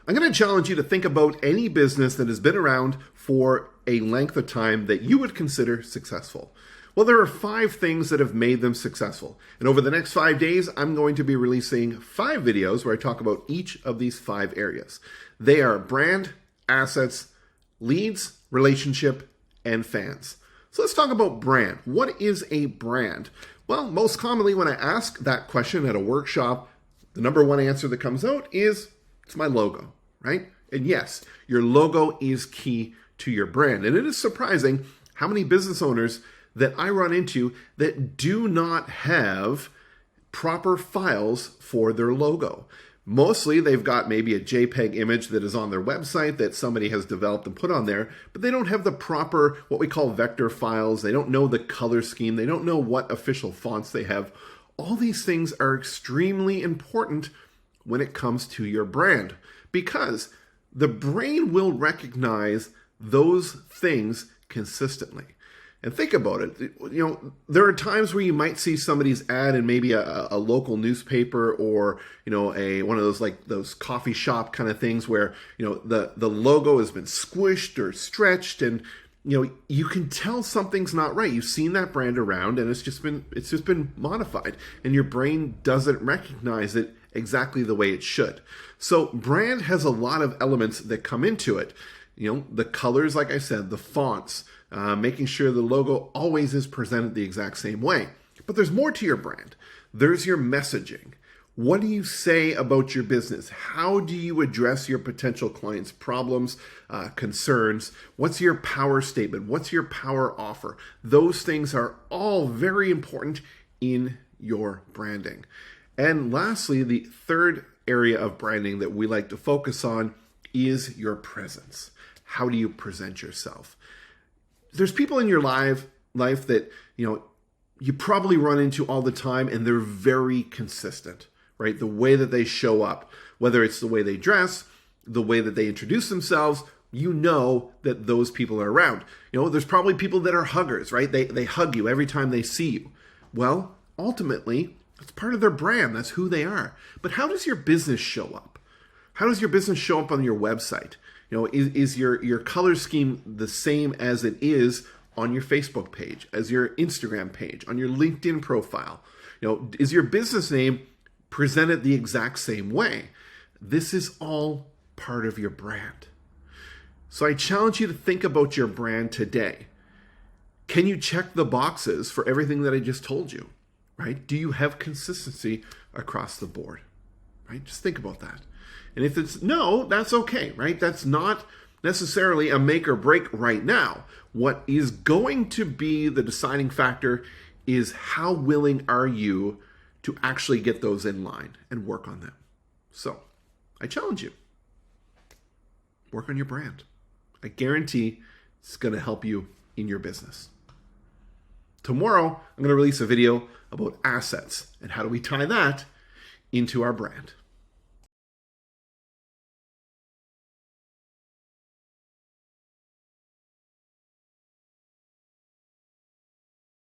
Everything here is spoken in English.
I'm going to challenge you to think about any business that has been around for a length of time that you would consider successful. Well, there are 5 things that have made them successful. And over the next 5 days, I'm going to be releasing 5 videos where I talk about each of these 5 areas. They are brand, assets, leads, relationship, and fans. So let's talk about brand. What is a brand? Well, most commonly when I ask that question at a workshop, the number one answer that comes out is, it's my logo, right? And yes, your logo is key to your brand. And it is surprising how many business owners that I run into that do not have proper files for their logo. Mostly they've got maybe a JPEG image that is on their website that somebody has developed and put on there, but they don't have the proper, what we call vector files. They don't know the color scheme. They don't know what official fonts they have. All these things are extremely important when it comes to your brand, because the brain will recognize those things consistently. And think about it. There are times where you might see somebody's ad in maybe a local newspaper or, one of those like those coffee shop kind of things where, the logo has been squished or stretched, and you can tell something's not right. You've seen that brand around and it's just been modified, and your brain doesn't recognize it exactly the way it should. So brand has a lot of elements that come into it. The colors, like I said, the fonts, making sure the logo always is presented the exact same way. But there's more to your brand. There's your messaging. What do you say about your business? How do you address your potential clients' problems, concerns? What's your power statement? What's your power offer? Those things are all very important in your branding. And lastly, the third area of branding that we like to focus on is your presence. How do you present yourself? There's people in your life that, you probably run into all the time, and they're very consistent, right? The way that they show up, whether it's the way they dress, the way that they introduce themselves, that those people are around. There's probably people that are huggers, right? They hug you every time they see you. Well, ultimately, it's part of their brand. That's who they are. But how does your business show up? How does your business show up on your website? Is your color scheme the same as it is on your Facebook page, as your Instagram page, on your LinkedIn profile? Is your business name presented the exact same way? This is all part of your brand. So I challenge you to think about your brand today. Can you check the boxes for everything that I just told you? Right? Do you have consistency across the board? Right? Just think about that. And if it's no, that's okay, right? That's not necessarily a make or break right now. What is going to be the deciding factor is how willing are you to actually get those in line and work on them. So I challenge you. Work on your brand. I guarantee it's going to help you in your business. Tomorrow, I'm going to release a video about assets and how do we tie that into our brand.